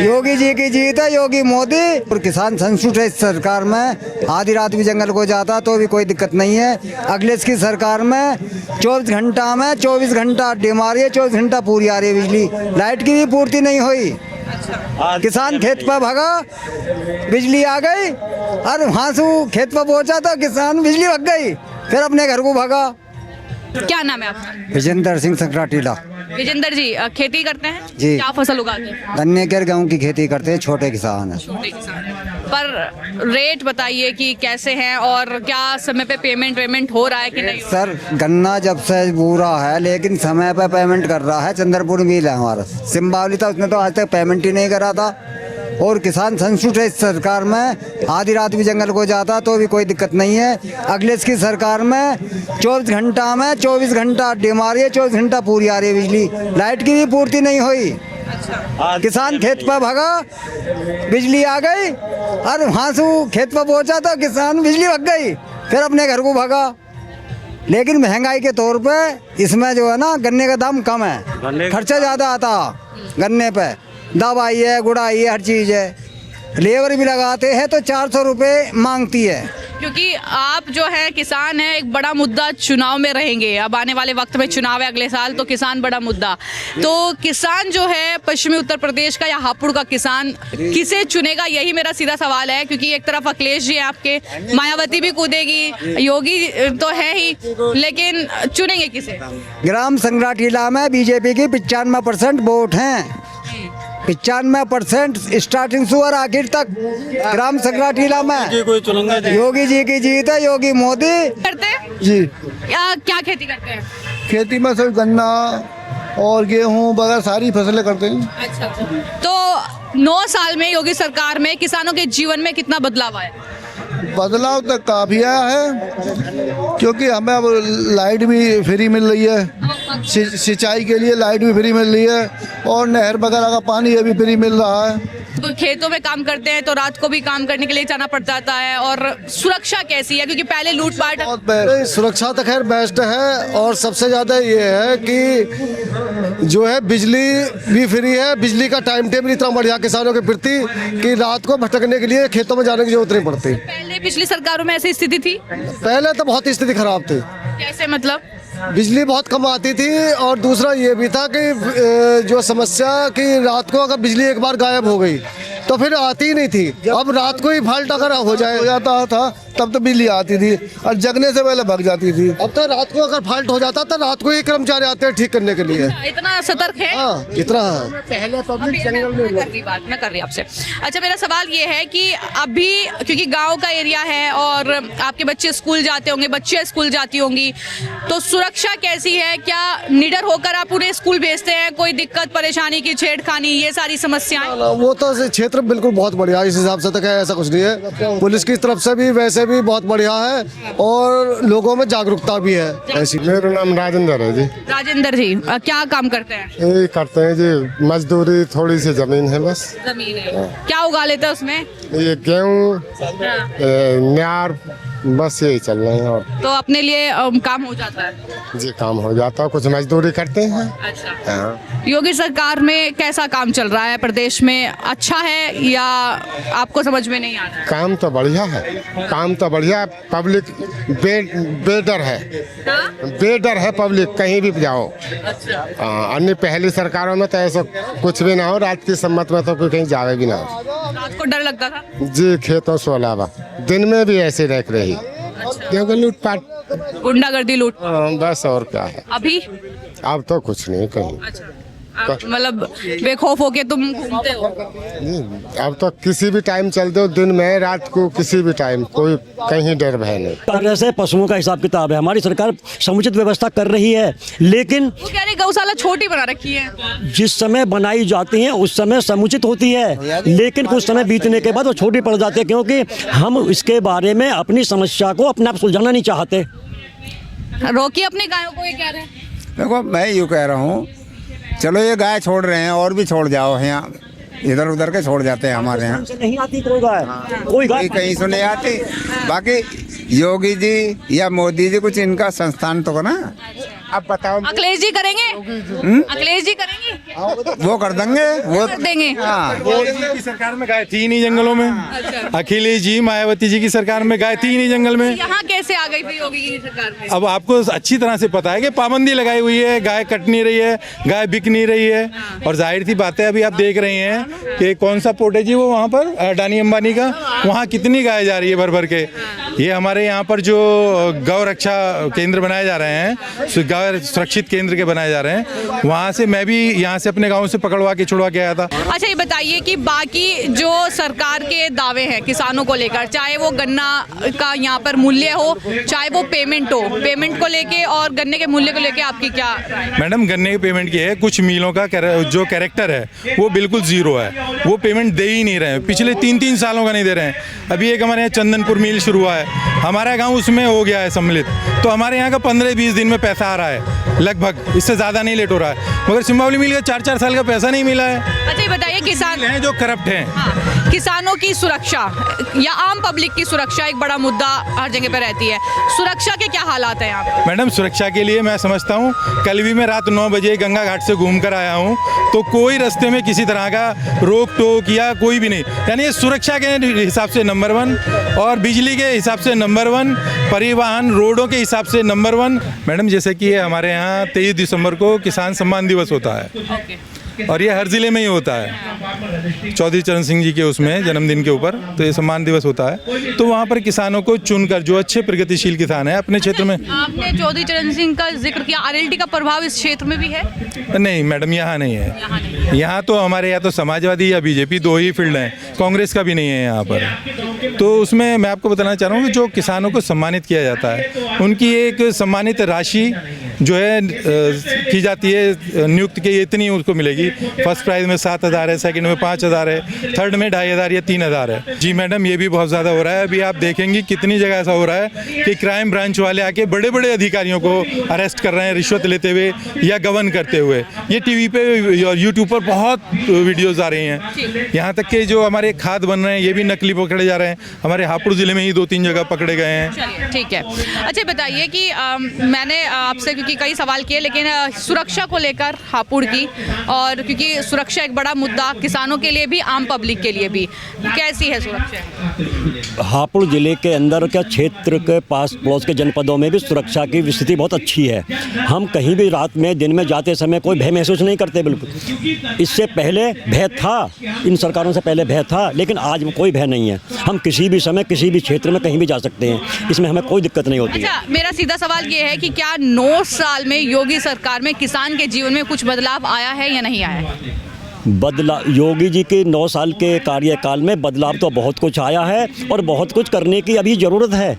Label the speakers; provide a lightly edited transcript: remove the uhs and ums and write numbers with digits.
Speaker 1: योगी जी की जीत है, योगी मोदी। और किसान संतुष्ट है इस सरकार में। आधी रात भी जंगल को जाता तो भी कोई दिक्कत नहीं है। अखिलेश की सरकार में 24 घंटा में 24 घंटा अड्डे मारिए, 24 घंटा पूरी आ रही है बिजली। लाइट की भी पूर्ति नहीं हुई। किसान खेत पर भागा, बिजली आ गई, और वहाँ से खेत पर पहुंचा तो किसान बिजली भग गई, फिर अपने घर को भागा।
Speaker 2: क्या नाम है आपका?
Speaker 1: विजेंद्र सिंह सकराटीला।
Speaker 2: विजेंद्र जी, खेती करते हैं
Speaker 1: जी।
Speaker 2: क्या फसल उगाते हैं?
Speaker 1: गन्ने के गेहूं की खेती करते हैं, छोटे किसान हैं।
Speaker 2: छोटे किसान हैं। पर रेट बताइए कि कैसे हैं और क्या समय पे पेमेंट हो रहा है कि नहीं?
Speaker 1: सर गन्ना जब से बुरा है, लेकिन समय पर पेमेंट कर रहा है। चंद्रपुर मिल है हमारा, सिम्बावली था, उसने तो आज तक पेमेंट ही नहीं करा था। और किसान संतुष्ट है इस सरकार में। आधी रात भी जंगल को जाता तो भी कोई दिक्कत नहीं है। अखिलेश की सरकार में 24 घंटा में 24 घंटा अड्डे मारिए, 24 घंटा पूरी आ रही है बिजली। लाइट की भी पूर्ति नहीं हुई। किसान खेत पर भागा, बिजली आ गई, और वहाँ से खेत पर पहुंचा तो किसान बिजली भग गई, फिर अपने घर को भागा। लेकिन महंगाई के तौर पे इसमें जो है ना, गन्ने का दाम कम है, खर्चा ज़्यादा आता गन्ने पे। दवाई है, गुड़ाई है, हर चीज़ है। लेबर भी लगाते हैं तो 400 रुपये मांगती है।
Speaker 2: क्योंकि आप जो है किसान है, एक बड़ा मुद्दा चुनाव में रहेंगे। अब आने वाले वक्त में चुनाव है अगले साल, तो किसान बड़ा मुद्दा। तो किसान जो है पश्चिमी उत्तर प्रदेश का या हापुड़ का किसान किसे चुनेगा, यही मेरा सीधा सवाल है। क्योंकि एक तरफ अखिलेश जी आपके, मायावती भी कूदेगी, योगी तो है ही, लेकिन चुनेंगे किसे?
Speaker 1: ग्राम संगराटीला में बीजेपी की 95% वोट हैं। 95% स्टार्टिंग से और आखिर तक ग्राम संगराटीला में योगी जी की जीत है, योगी मोदी।
Speaker 2: करते हैं
Speaker 3: जी।
Speaker 2: क्या खेती करते हैं?
Speaker 3: खेती में सब गन्ना और गेहूं वगैरह सारी फसलें करते हैं।
Speaker 2: अच्छा, तो 9 साल में योगी सरकार में किसानों के जीवन में कितना बदलाव आया?
Speaker 3: बदलाव तो काफ़ी आया है, क्योंकि हमें अब लाइट भी फ्री मिल रही है, सिंचाई के लिए लाइट भी फ्री मिल रही है, और नहर वगैरह का पानी ये भी फ्री मिल रहा है।
Speaker 2: तो खेतों में काम करते हैं तो रात को भी काम करने के लिए जाना पड़ जाता है। और सुरक्षा कैसी है? क्योंकि पहले लूटपाट।
Speaker 3: बहुत सुरक्षा तो खैर बेस्ट है, और सबसे ज़्यादा ये है कि जो है बिजली भी फ्री है। बिजली का टाइम टेबल इतना बढ़िया किसानों के प्रति कि रात को भटकने के लिए खेतों में जाने की जरूरत नहीं पड़ती।
Speaker 2: पहले पिछली सरकारों में ऐसी स्थिति थी?
Speaker 3: पहले तो बहुत स्थिति खराब थी।
Speaker 2: कैसे मतलब?
Speaker 3: बिजली बहुत कम आती थी, और दूसरा ये भी था कि जो समस्या कि रात को अगर बिजली एक बार गायब हो गई तो फिर आती ही नहीं थी। अब रात को ही फाल्ट अगर हो जाता था तब तो बिजली आती थी, और जगने से पहले भग जाती थी। अब तो रात को अगर फाल्ट हो जाता तो रात को ही कर्मचारी आते हैं ठीक करने के लिए।
Speaker 2: इतना सतर्क है?
Speaker 3: हाँ, इतना है। पहले पब्लिक जंगल में
Speaker 2: मैं कर रही आपसे। अच्छा, मेरा सवाल ये है कि अभी क्योंकि गांव का एरिया है और आपके बच्चे स्कूल जाते होंगे, बच्चे स्कूल जाती होंगी, तो सुरक्षा कैसी है? क्या निडर होकर आप उन्हें स्कूल भेजते हैं? कोई दिक्कत परेशानी की छेड़खानी, ये सारी समस्याएं?
Speaker 3: वो तो क्षेत्र बिल्कुल बहुत बढ़िया, इस हिसाब से तो क्या ऐसा कुछ नहीं है। पुलिस की तरफ से भी वैसे भी बहुत बढ़िया है, और लोगों में जागरूकता भी है ऐसी।
Speaker 4: मेरा नाम राजेंद्र है जी।
Speaker 2: राजेंद्र जी, क्या काम करते हैं?
Speaker 4: यही करते हैं जी, मजदूरी, थोड़ी सी जमीन है बस।
Speaker 2: जमीन है, क्या उगा लेते हैं उसमें?
Speaker 4: ये गेहूँ, न्यार, बस यही चल रहे हैं। और
Speaker 2: तो अपने लिए काम हो जाता है
Speaker 4: जी, काम हो जाता है, कुछ मजदूरी करते हैं।
Speaker 2: अच्छा,
Speaker 4: हाँ।
Speaker 2: योगी सरकार में कैसा काम चल रहा है प्रदेश में? अच्छा है या आपको समझ में नहीं आ रहा है?
Speaker 4: काम तो बढ़िया है, काम तो बढ़िया। पब्लिक बेडर है, बेडर है पब्लिक, कहीं भी जाओ। अन्य पहली सरकारों में तो ऐसा कुछ भी ना हो, रात की सम्मत में तो कोई कहीं जावे भी ना हो।
Speaker 2: रात को डर लगता था?
Speaker 4: जी, खेतों से अलावा दिन में भी ऐसे रह रही, क्योंकि लूटपाट,
Speaker 2: गुंडागर्दी, लूट।
Speaker 4: बस और क्या है।
Speaker 2: अभी
Speaker 4: अब तो कुछ नहीं कहीं।
Speaker 2: अच्छा, आप मतलब बेखौफ होके तुम घूमते हो?
Speaker 4: अब तो किसी भी टाइम चलते हो, दिन में रात को, किसी भी टाइम, कोई कहीं डर भय नहीं।
Speaker 5: जैसे पशुओं का हिसाब किताब है, हमारी सरकार समुचित व्यवस्था कर रही है, लेकिन
Speaker 2: वो कह रहे गौशाला छोटी बना रखी है।
Speaker 5: जिस समय बनाई जाती है उस समय समुचित होती है, लेकिन कुछ समय बीतने के बाद वो छोटी पड़ जाती है, क्योंकि हम इसके बारे में अपनी समस्या को अपने आप सुलझाना नहीं चाहते।
Speaker 2: रोकिए अपने गायों को, ये कह रहे हैं।
Speaker 1: देखो मैं यूँ कह रहा हूँ, चलो ये गाय छोड़ रहे हैं, और भी छोड़ जाओ, यहाँ इधर उधर के छोड़ जाते हैं हमारे यहाँ।
Speaker 5: नहीं आती कोई गाय, कोई गाय
Speaker 1: कहीं से नहीं आती। बाकी योगी जी या मोदी जी कुछ इनका संस्थान तो ना
Speaker 4: अब बताओ
Speaker 2: अखिलेश जी करेंगे? अखिलेश जी करेंगे?
Speaker 1: वो कर देंगे, वो
Speaker 2: कर देंगे।
Speaker 6: मोदी की सरकार में गाय थी ही नहीं जंगलों में।
Speaker 2: अच्छा।
Speaker 6: अखिलेश जी मायावती जी की सरकार में गाय थी ही नहीं जंगल में।
Speaker 2: यहाँ कैसे आ गई थी योगी की सरकार में?
Speaker 6: अब आपको अच्छी तरह से पता है कि पाबंदी लगाई हुई है, गाय कट नहीं रही है, गाय बिक नहीं रही है। और जाहिर सी बात है, अभी आप देख रहे हैं कि कौन सा पोर्ट है जी वो वहाँ पर अडानी अंबानी का, वहाँ कितनी गाय जा रही है भर भर के। ये हमारे यहाँ पर जो गौ रक्षा केंद्र बनाए जा रहे हैं, गौ सुरक्षित केंद्र के बनाए जा रहे हैं, वहाँ से मैं भी यहाँ से अपने गाँव से पकड़वा के छुड़वा के आया था।
Speaker 2: अच्छा, ये बताइए कि बाकी जो सरकार के दावे हैं किसानों को लेकर, चाहे वो गन्ना का यहाँ पर मूल्य हो, चाहे वो पेमेंट हो, पेमेंट को लेके और गन्ने के मूल्य को लेके आपकी क्या राय है?
Speaker 6: मैडम, गन्ने के पेमेंट की है, कुछ मिलों का जो कैरेक्टर है वो बिल्कुल जीरो है, वो पेमेंट दे ही नहीं रहे हैं, पिछले 3-3 सालों का नहीं दे रहे हैं। अभी एक हमारे यहाँ चंदनपुर मिल शुरू हुआ है, हमारा गांव उसमें हो गया है सम्मिलित, तो हमारे यहाँ का 15-20 दिन में पैसा आ रहा है लगभग, इससे ज़्यादा नहीं लेट हो रहा है। मगर सिंबावली मिल का 4-4 साल का पैसा नहीं मिला है।
Speaker 2: अच्छा, ये बताइए किसान
Speaker 6: हैं जो करप्ट हैं।
Speaker 2: हाँ, किसानों की सुरक्षा या आम पब्लिक की सुरक्षा एक बड़ा मुद्दा हर जगह पे रहती है। सुरक्षा के क्या हालात हैं यहाँ पे?
Speaker 6: मैडम, सुरक्षा के लिए मैं समझता हूँ, कल भी मैं रात 9 बजे गंगा घाट से घूम कर आया हूँ, तो कोई रास्ते में किसी तरह का रोक टोक या कोई भी नहीं, यानी सुरक्षा के हिसाब से नंबर 1, और बिजली के हिसाब से नंबर 1, परिवहन रोडों के हिसाब से नंबर 1। मैडम, जैसे कि हमारे यहाँ 23 दिसंबर को किसान सम्मान दिवस होता है, और ये हर ज़िले में ही होता है, चौधरी चरण सिंह जी के उसमें जन्मदिन के ऊपर, तो ये सम्मान दिवस होता है। तो वहाँ पर किसानों को चुनकर जो अच्छे प्रगतिशील किसान हैं अपने क्षेत्र में।
Speaker 2: आपने चौधरी चरण सिंह का जिक्र किया, आरएलडी का प्रभाव इस क्षेत्र में भी है?
Speaker 6: नहीं मैडम, यहाँ नहीं है। यहाँ तो हमारे यहाँ तो समाजवादी या बीजेपी 2 ही फील्ड हैं, कांग्रेस का भी नहीं है यहाँ पर। तो उसमें मैं आपको बताना चाह रहा हूँ कि जो किसानों को सम्मानित किया जाता है, उनकी एक सम्मानित राशि जो है की जाती है, नियुक्त की इतनी उसको मिलेगी। फर्स्ट प्राइज में 7,000 है, सेकंड में 5,000 है, थर्ड में 2,500 या 3,000 है। जी मैडम, ये भी बहुत ज़्यादा हो रहा है। अभी आप देखेंगे कितनी जगह ऐसा हो रहा है कि क्राइम ब्रांच वाले आके बड़े बड़े अधिकारियों को अरेस्ट कर रहे हैं रिश्वत लेते हुए या गबन करते हुए। ये टीवी पे और यूट्यूब पर बहुत वीडियोज़ आ रही हैं। यहाँ तक कि जो हमारे खाद बन रहे हैं ये भी नकली पकड़े जा रहे हैं। हमारे हापुड़ ज़िले में ही 2-3 जगह पकड़े गए हैं।
Speaker 2: चलिए, ठीक है। अच्छा, बताइए कि मैंने आपसे क्योंकि कई सवाल किए, लेकिन सुरक्षा को लेकर हापुड़ की, और क्योंकि सुरक्षा एक बड़ा मुद्दा किसानों के लिए भी, आम पब्लिक के लिए भी, कैसी है सुरक्षा?
Speaker 5: हापुड़ ज़िले के अंदर क्या क्षेत्र के पास पड़ोस के जनपदों में भी सुरक्षा की स्थिति बहुत अच्छी है। हम कहीं भी रात में दिन में जाते समय कोई भय महसूस नहीं करते बिल्कुल। इससे पहले भय था, इन सरकारों से पहले भय था, लेकिन आज कोई भय नहीं है। हम किसी भी समय किसी भी क्षेत्र में कहीं भी जा सकते हैं, इसमें हमें कोई दिक्कत नहीं होती है।
Speaker 2: अच्छा, मेरा सीधा सवाल ये है कि क्या 9 साल में योगी सरकार में किसान के जीवन में कुछ बदलाव आया है या नहीं आया है?
Speaker 5: योगी जी के 9 साल के कार्यकाल में बदलाव तो बहुत कुछ आया है, और बहुत कुछ करने की अभी ज़रूरत है।